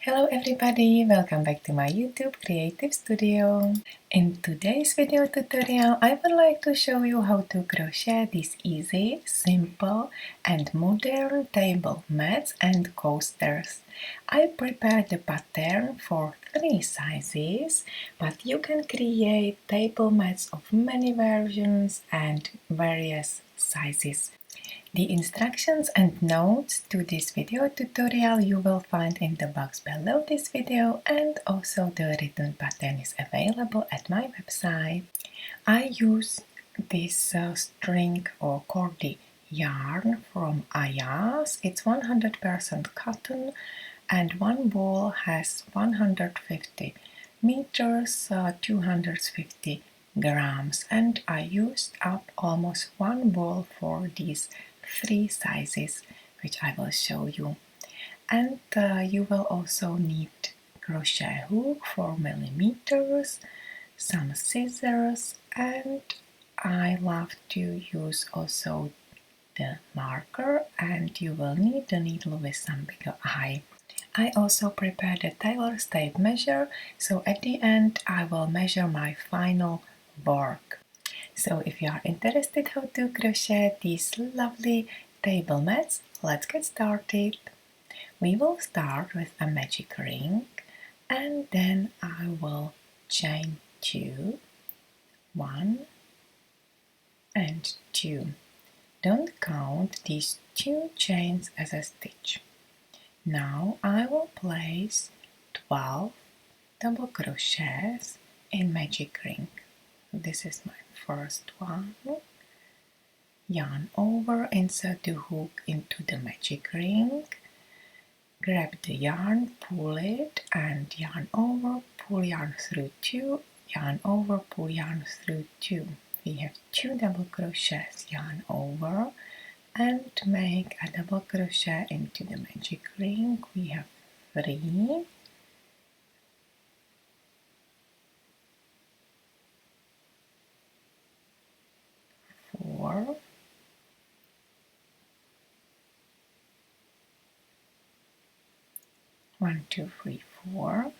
Hello everybody, welcome back to my YouTube Creative Studio. In today's video tutorial, I would like to show you how to crochet these easy, simple and modern table mats and coasters. I prepared the pattern for 3 sizes, but you can create table mats of many versions and various sizes. The instructions and notes to this video tutorial you will find in the box below this video, and also the written pattern is available at my website. I use this string or cordy yarn from Ayas. It's 100% cotton and one ball has 150 meters, 250 grams, and I used up almost one ball for these 3 sizes, which I will show you. And you will also need crochet hook 4 millimeters, some scissors, and I love to use also the marker, and you will need the needle with some bigger eye. I also prepared a tailor's tape measure, so at the end I will measure my final work. So if you are interested how to crochet these lovely table mats, let's get started. We will start with a magic ring, and then I will chain 2, 1 and 2. Don't count these 2 chains as a stitch. Now I will place 12 double crochets in magic ring. This is my first one. Yarn over, insert the hook into the magic ring, grab the yarn, pull it, and yarn over, pull yarn through 2, yarn over, pull yarn through 2. We have 2 double crochets, yarn over, and make a double crochet into the magic ring. We have 3, 4, 1, 2, 3, 4,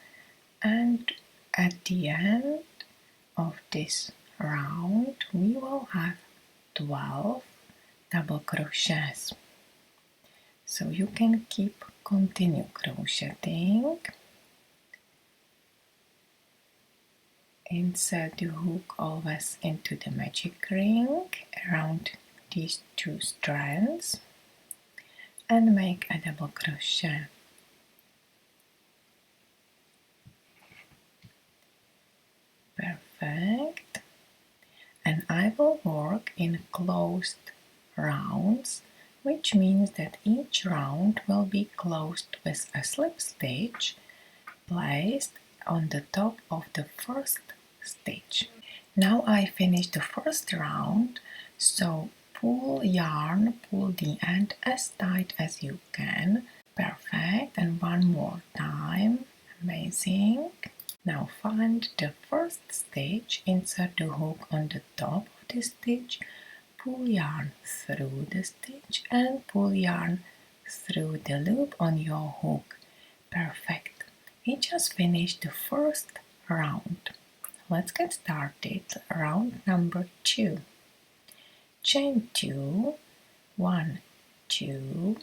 and at the end of this round we will have 12 double crochets. So you can continue crocheting. Insert the hook always into the magic ring around these 2 strands and make a double crochet. Perfect. And I will work in closed rounds, which means that each round will be closed with a slip stitch placed on the top of the first stitch. Now I finished the first round, so pull yarn, pull the end as tight as you can. Perfect. And one more time. Amazing. Now find the first stitch, insert the hook on the top of the stitch, pull yarn through the stitch and pull yarn through the loop on your hook. Perfect. We just finished the first round. Let's get started. Round number 2. Chain 2, 1, 2,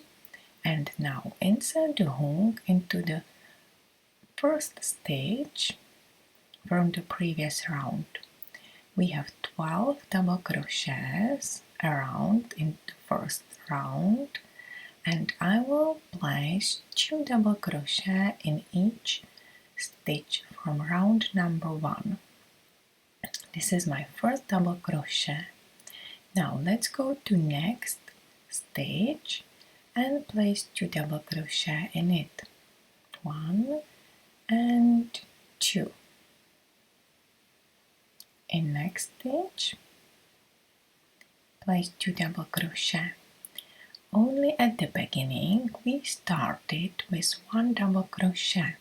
and now insert the hook into the first stitch from the previous round. We have 12 double crochets around in the first round, and I will place 2 double crochet in each stitch from round number 1. This is my first double crochet. Now let's go to next stitch and place 2 double crochet in it. 1 and 2. In next stitch, place 2 double crochet. Only at the beginning we started with 1 double crochet,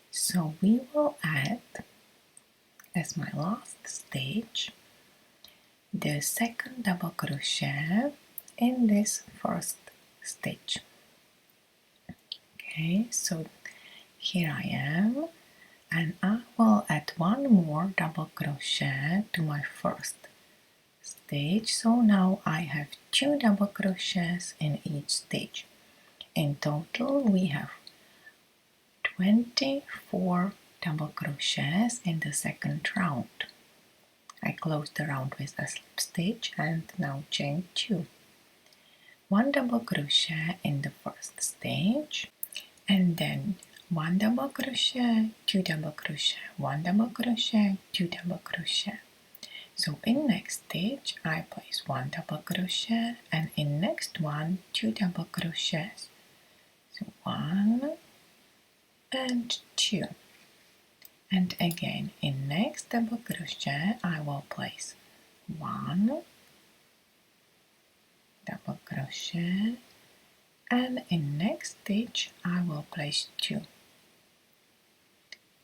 so we will add as my last stitch the second double crochet in this first stitch. Okay, so here I am, and I will add one more double crochet to my first stitch. So now I have 2 double crochets in each stitch. In total we have 24 double crochets in the second round. I close the round with a slip stitch and now chain 2. 1 double crochet in the first stitch, and then 1 double crochet, 2 double crochet, 1 double crochet, 2 double crochet. So in next stitch I place 1 double crochet, and in next one 2 double crochets. So 1 and 2, and again in next double crochet I will place 1 double crochet, and in next stitch I will place 2,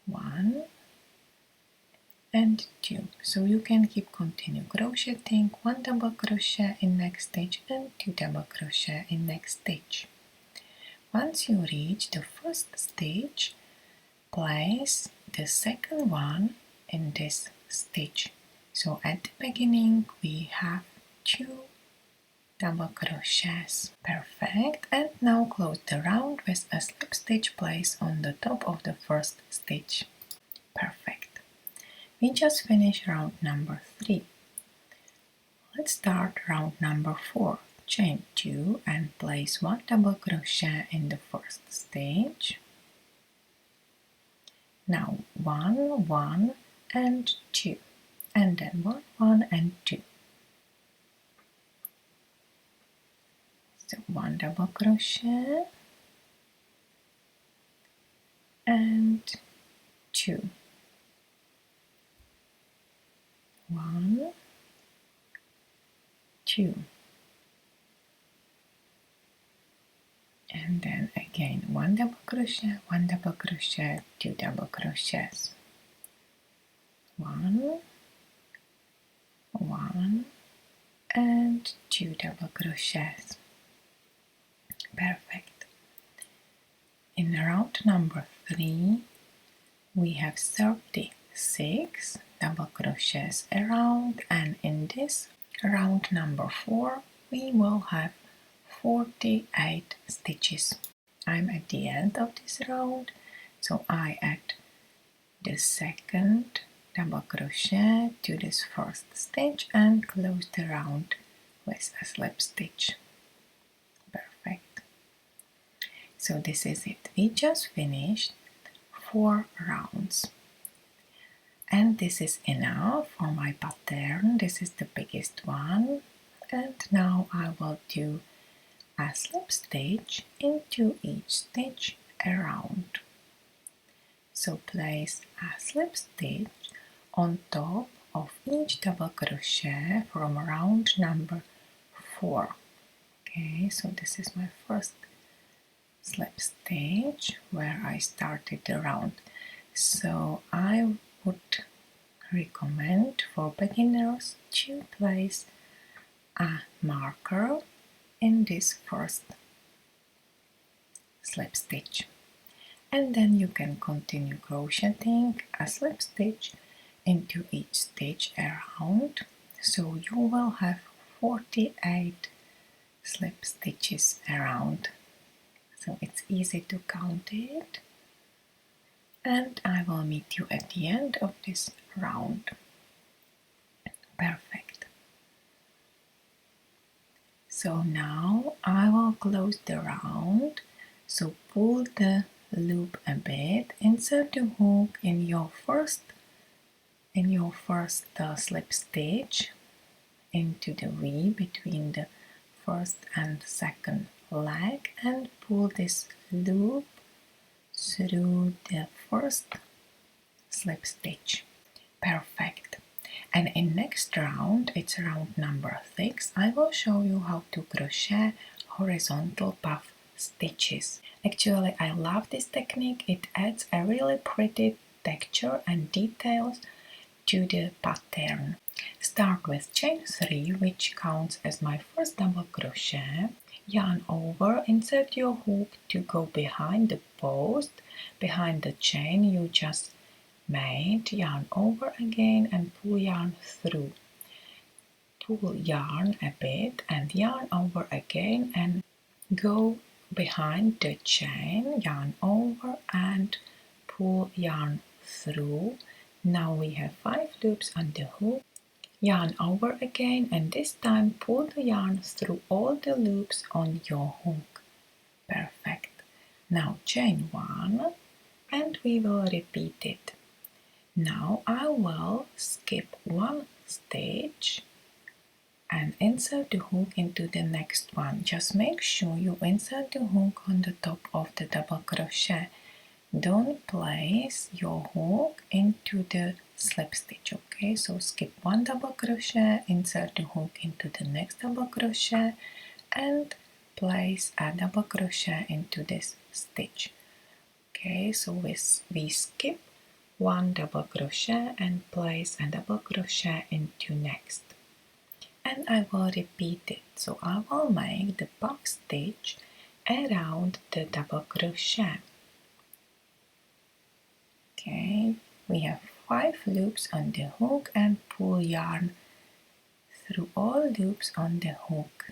1 and 2. So you can keep continue crocheting 1 double crochet in next stitch and 2 double crochet in next stitch. Once you reach the first stitch, place the second one in this stitch. So at the beginning we have 2 double crochets. Perfect. And now close the round with a slip stitch placed on the top of the first stitch. Perfect. We just finished round number 3. Let's start round number 4. Chain 2 and place 1 double crochet in the first stitch. Now 1, 1 and 2, and then 1, 1 and 2. So 1 double crochet and 2, 1, 2, and then again 1 double crochet, 1 double crochet, 2 double crochets, 1, 1 and 2 double crochets. Perfect. In round number 3 we have 36 double crochets around, and in this round number 4 we will have 48 stitches. I'm at the end of this round, so I add the second double crochet to this first stitch and close the round with a slip stitch. Perfect. So this is it. We just finished 4 rounds, and this is enough for my pattern. This is the biggest one, and now I will do a slip stitch into each stitch around. So place a slip stitch on top of each double crochet from round number 4. Okay, so this is my first slip stitch where I started the round. So I would recommend for beginners to place a marker in this first slip stitch, and then you can continue crocheting a slip stitch into each stitch around, so you will have 48 slip stitches around. So it's easy to count it, and I will meet you at the end of this round. Perfect. So now I will close the round, so pull the loop a bit, insert the hook in your first slip stitch into the V between the first and second leg, and pull this loop through the first slip stitch. Perfect. And in next round, it's round number 6, I will show you how to crochet horizontal puff stitches. Actually, I love this technique. It adds a really pretty texture and details to the pattern. Start with chain 3, which counts as my first double crochet. Yarn over, insert your hook to go behind the post, behind the chain you just made. Yarn over again and pull yarn through. Pull yarn a bit and yarn over again and go behind the chain, yarn over and pull yarn through. Now we have 5 loops on the hook. Yarn over again and this time pull the yarn through all the loops on your hook. Perfect. Now chain 1 and we will repeat it. Now I will skip one stitch and insert the hook into the next one. Just make sure you insert the hook on the top of the double crochet. Don't place your hook into the slip stitch, okay? So skip one double crochet, insert the hook into the next double crochet and place a double crochet into this stitch. Okay, so we skip one double crochet and place a double crochet into next. And I will repeat it. So I will make the puff stitch around the double crochet. Okay, we have 5 loops on the hook and pull yarn through all loops on the hook.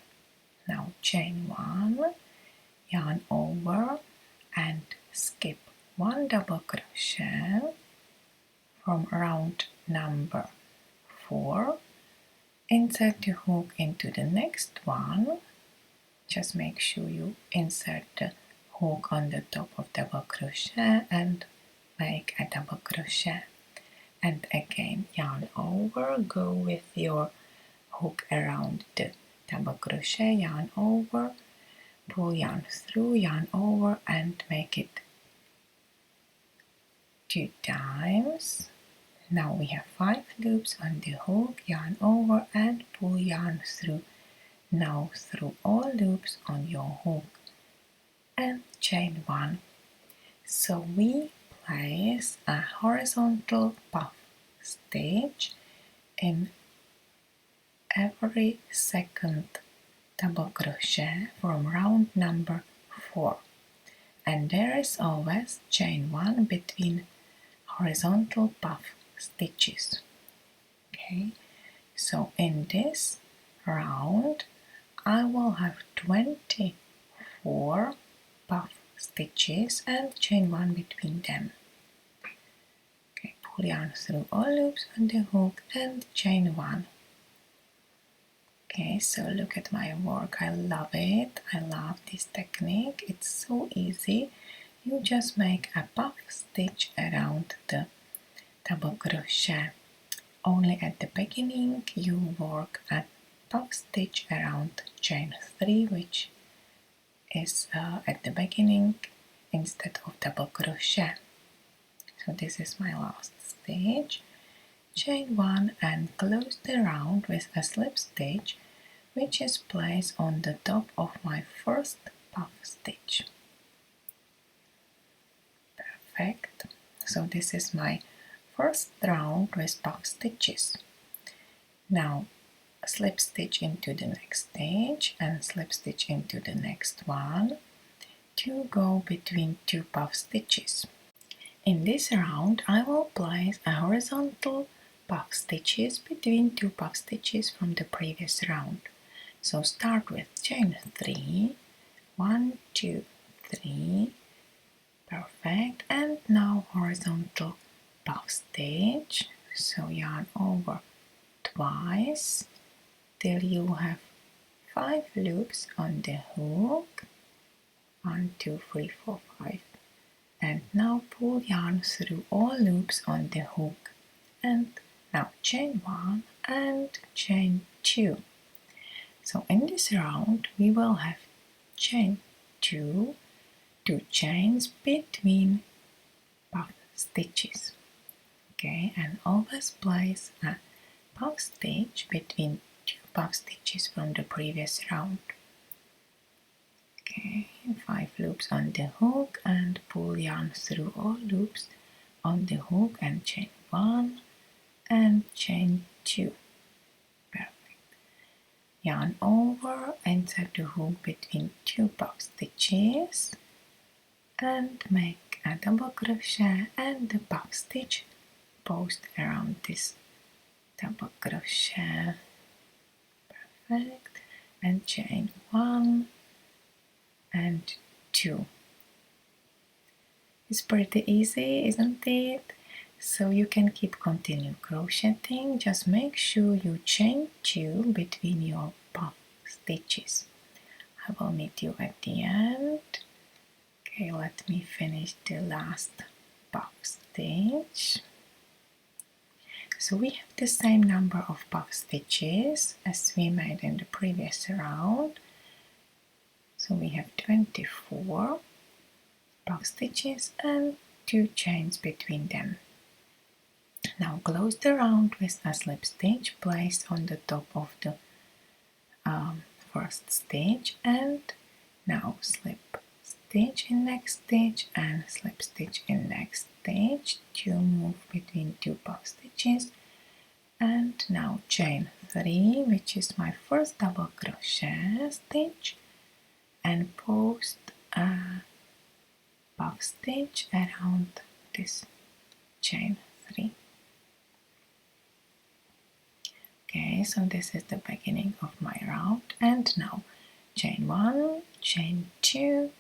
Now chain 1, yarn over and skip one double crochet from round number 4. Insert the hook into the next one. Just make sure you insert the hook on the top of double crochet and make a double crochet. And again, yarn over, go with your hook around the double crochet, yarn over, pull yarn through, yarn over and make it 2 times. Now we have 5 loops on the hook, yarn over and pull yarn through. Now through all loops on your hook and chain 1. So we place a horizontal puff stitch in every second double crochet from round number 4. And there is always chain 1 between horizontal puff stitches. Okay, so in this round I will have 24 puff stitches and chain 1 between them. Okay, pull yarn through all loops on the hook and chain 1. Okay, so look at my work. I love it. I love this technique. It's so easy. You just make a puff stitch around the double crochet. Only at the beginning you work a puff stitch around chain 3, which is at the beginning instead of double crochet. So this is my last stitch. Chain 1 and close the round with a slip stitch, which is placed on the top of my first puff stitch. Perfect. So this is my first round with puff stitches. Now slip stitch into the next stitch and slip stitch into the next one to go between 2 puff stitches. In this round I will place a horizontal puff stitches between 2 puff stitches from the previous round. So start with chain 3, 1, 2, 3, perfect, and now horizontal puff stitch. So yarn over twice till you have 5 loops on the hook. 1, 2, 3, 4, 5. And now pull yarn through all loops on the hook. And now chain 1 and chain 2. So in this round we will have chain 2 chains between puff stitches. Okay, and always place a puff stitch between 2 puff stitches from the previous round. Okay, 5 loops on the hook and pull yarn through all loops on the hook and chain 1 and chain 2. yarn over, insert the hook between 2 puff stitches and make a double crochet and the puff stitch post around this double crochet. Perfect. And chain 1 and 2. It's pretty easy, isn't it? So you can keep continue crocheting, just make sure you chain 2 between your puff stitches. I will meet you at the end. Okay, let me finish the last puff stitch. So we have the same number of puff stitches as we made in the previous round. So we have 24 puff stitches and 2 chains between them. Now close the round with a slip stitch placed on the top of the first stitch, and now slip stitch in next stitch and slip stitch in next stitch to move between 2 puff stitches, and now chain 3, which is my first double crochet stitch, and post a puff stitch around this chain 3. Okay, so this is the beginning of my round, and now chain 1, chain 2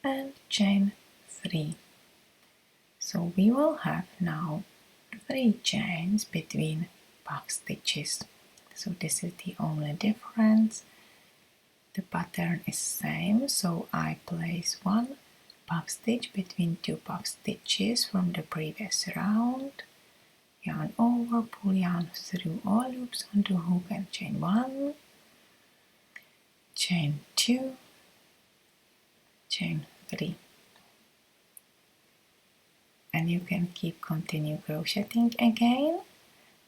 and chain 3. So we will have now 3 chains between puff stitches. So this is the only difference. The pattern is same, so I place 1 puff stitch between 2 puff stitches from the previous round. Yarn over, pull yarn through all loops on the hook and chain 1, chain 2, chain 3. And you can keep continue crocheting again.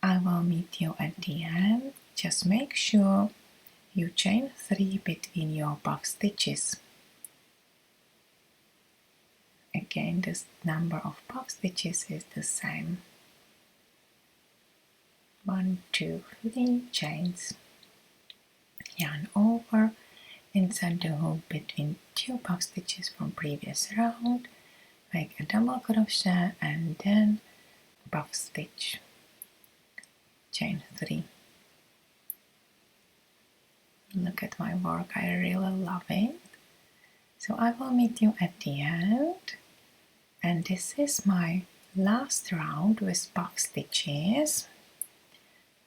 I will meet you at the end. Just make sure you chain 3 between your puff stitches. Again, the number of puff stitches is the same. 1, 2, 3 chains. Yarn over, insert the hook between 2 puff stitches from previous round, make a double crochet and then puff stitch, chain 3. Look at my work, I really love it. So I will meet you at the end, and this is my last round with puff stitches.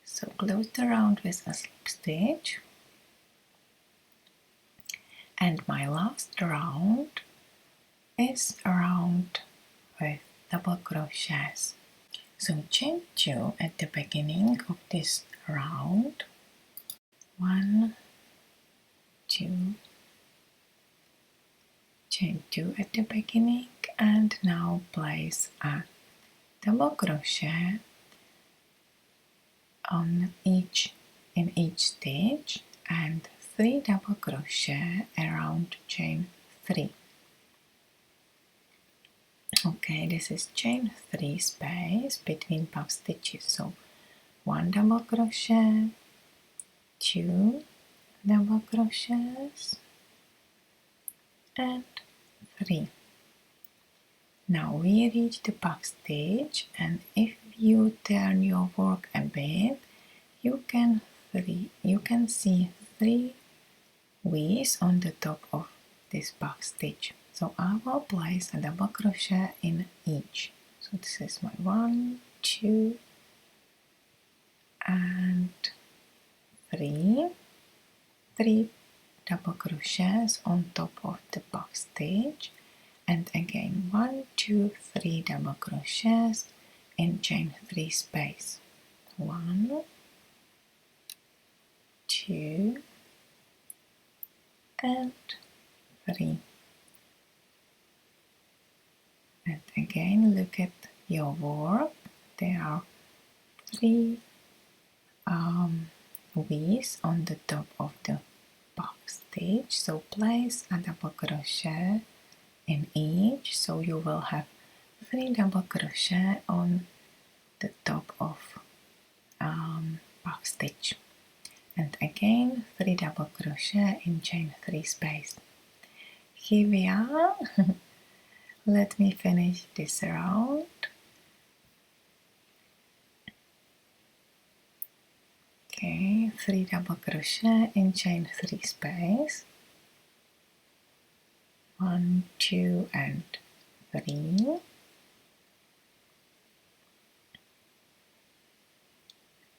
So close the round with a slip stitch, and my last round is a round with double crochets. So chain 2 at the beginning of this round, 1, 2, chain 2 at the beginning, and now place a double crochet in each stitch and 3 double crochet around chain 3. Okay, this is chain 3 space between puff stitches. So 1 double crochet, 2 double crochets and 3. Now we reach the puff stitch, and if you turn your work a bit, you can see 3 V's on the top of this puff stitch. So I will place a double crochet in each. So this is my 1, 2 and 3. 3 double crochets on top of the puff stitch, and again 1, 2, 3 double crochets in chain 3 space. 1, 2 and 3. And again, look at your work. There are 3 V's on the top of the puff stitch. So place a double crochet in each. So you will have 3 double crochet on the top of puff stitch. and again 3 double crochet in chain 3 space. Here we are. Let me finish this round. Okay, 3 double crochet in chain 3 space. 1, 2 and 3.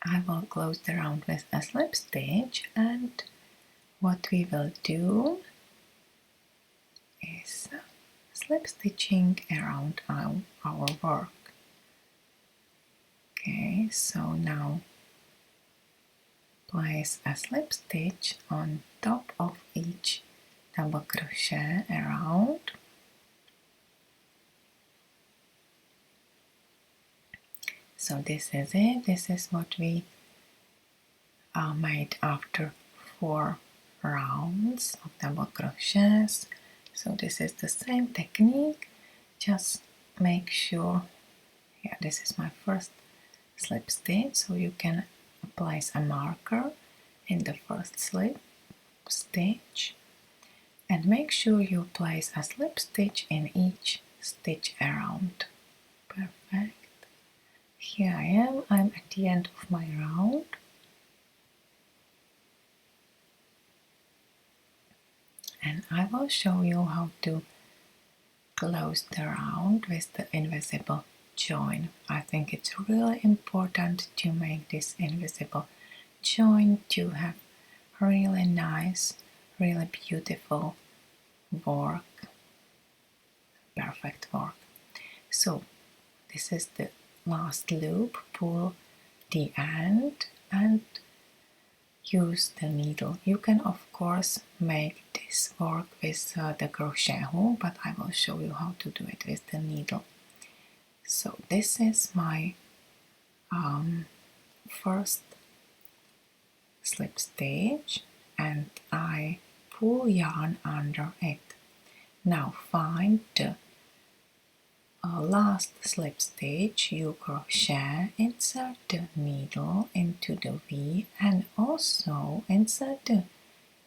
I will close the round with a slip stitch, and what we will do is slip stitching around our work. Okay, so now place a slip stitch on top of each double crochet around. So this is it. This is what we made after 4 rounds of double crochets. So this is the same technique, just make sure, yeah, this is my first slip stitch, so you can place a marker in the first slip stitch and make sure you place a slip stitch in each stitch around. Perfect. Here I am, I'm at the end of my round. And I will show you how to close the round with the invisible join. I think it's really important to make this invisible join to have really nice, really beautiful work, perfect work. So this is the last loop, pull the end and use the needle. You can of course make this work with the crochet hook, but I will show you how to do it with the needle. So this is my first slip stitch and I pull yarn under it. Now find the last slip stitch, you crochet, insert the needle into the V and also insert the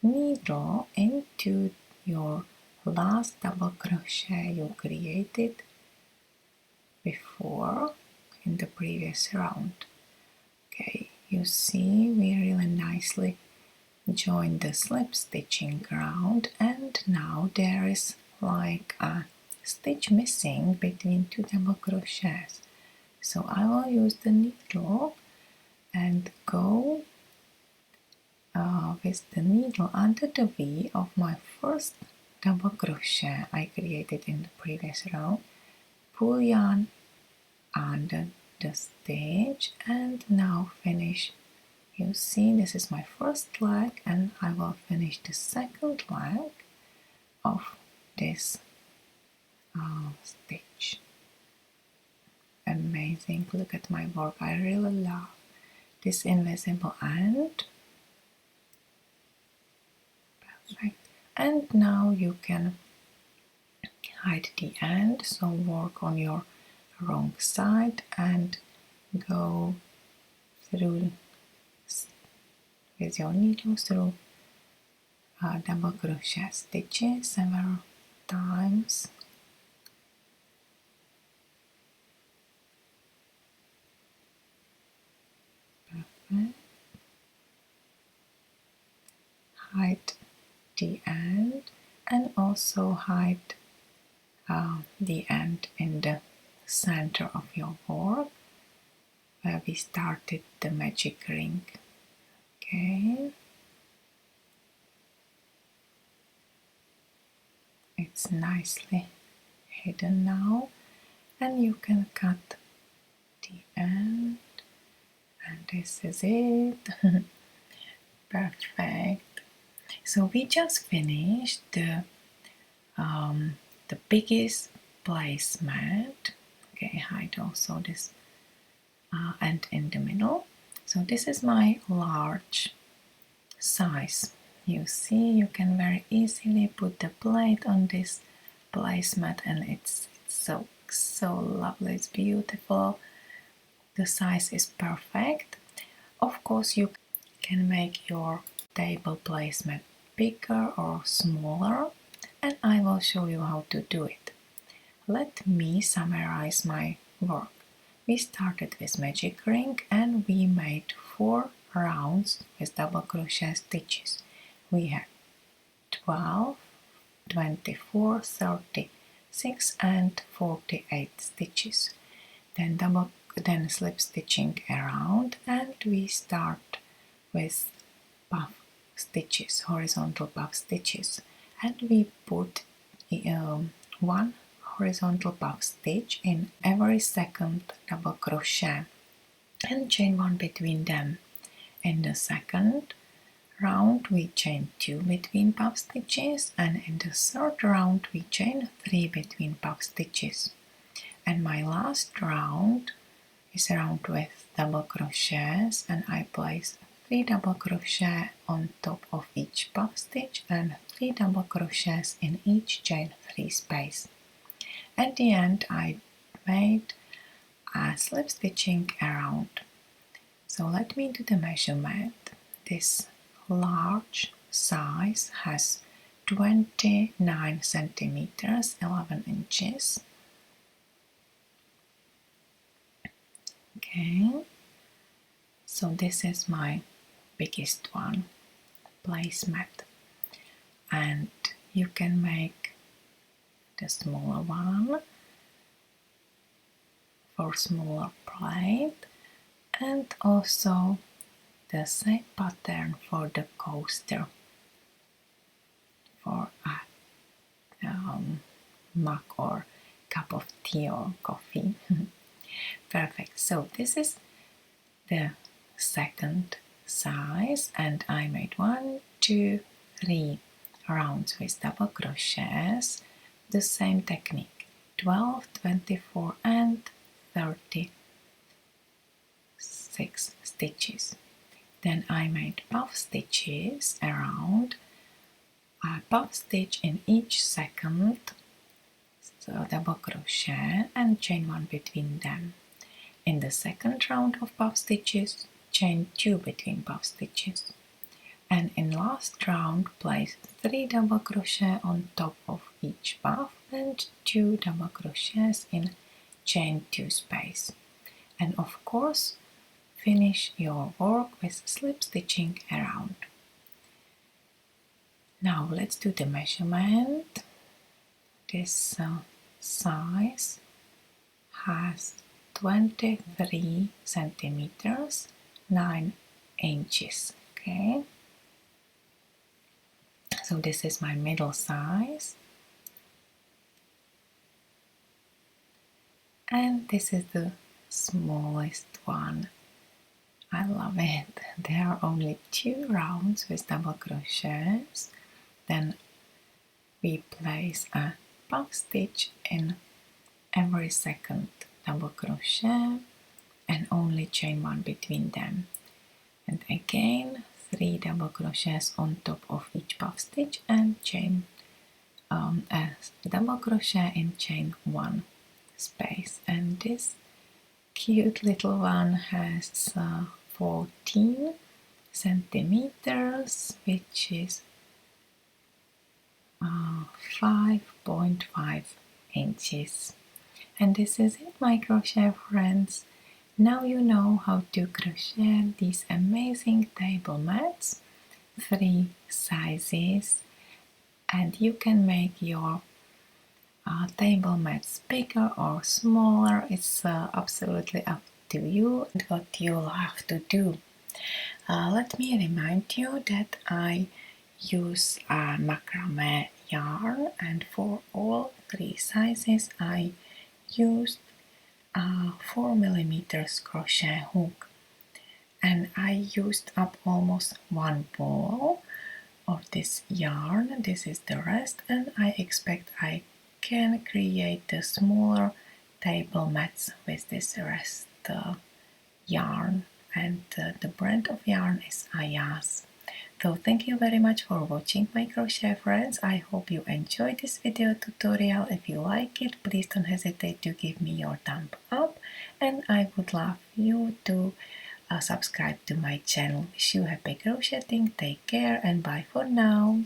needle into your last double crochet you created before in the previous round. Okay, you see we really nicely joined the slip stitching round, and now there is like a stitch missing between 2 double crochets. So I will use the needle and go with the needle under the V of my first double crochet I created in the previous round, pull yarn under the stitch and now finish. You see this is my first leg and I will finish the second leg of this stitch. Amazing, look at my work, I really love this invisible end. Perfect. And now you can hide the end, so work on your wrong side and go through with your needle through double crochet stitches several times. Perfect. Hide the end and also hide the end in the center of your work where we started the magic ring. Okay, it's nicely hidden now and you can cut the end, and this is it. Perfect. So we just finished the biggest placemat. Okay, hide also this end in the middle. So this is my large size. You see, you can very easily put the plate on this placemat and it's so lovely, it's beautiful. The size is perfect. Of course you can make your table placemat bigger or smaller, and I will show you how to do it. Let me summarize my work. We started with magic ring and we made 4 rounds with double crochet stitches. We had 12, 24, 36 and 48 stitches. Then slip stitching around, and we start with puff stitches, horizontal puff stitches, and we put one horizontal puff stitch in every second double crochet and chain 1 between them. In the second round we chain 2 between puff stitches, and in the third round we chain 3 between puff stitches. And my last round is a round with double crochets, and I place 3 double crochet on top of each puff stitch and 3 double crochets in each chain 3 space. At the end I made a slip stitching around. So let me do the measurement. This large size has 29 centimeters, 11 inches. Okay, so this is my biggest one, placemat, and you can make the smaller one for smaller plate, and also the same pattern for the coaster for a mug or cup of tea or coffee. Perfect. So this is the second size, and I made 1, 2, 3 rounds with double crochets, the same technique, 12, 24 and 36 stitches. Then I made puff stitches around, a puff stitch in each second, so double crochet and chain 1 between them. In the second round of puff stitches, chain 2 between puff stitches, and in last round place 3 double crochet on top of each puff and 2 double crochets in chain 2 space. And of course finish your work with slip stitching around. Now let's do the measurement. This size has 23 centimeters, 9 inches. Okay, so this is my middle size, and this is the smallest one. I love it. There are only 2 rounds with double crochets. Then we place a puff stitch in every second double crochet and only chain 1 between them, and again 3 double crochets on top of each puff stitch and chain a double crochet in chain 1 space. And this cute little one has 14 centimeters, which is 5.5 inches. And this is it, my crochet friends. Now you know how to crochet these amazing table mats, 3 sizes, and you can make your table mats bigger or smaller. It's absolutely up to you and what you'll have to do. Let me remind you that I use macrame yarn, and for all 3 sizes I used a 4mm crochet hook, and I used up almost 1 ball of this yarn. This is the rest, and I expect I can create the smaller table mats with this rest yarn, and the brand of yarn is Ayas. So thank you very much for watching, my crochet friends. I hope you enjoyed this video tutorial. If you like it, please don't hesitate to give me your thumb up, and I would love you to subscribe to my channel. Wish you happy crocheting, take care and bye for now.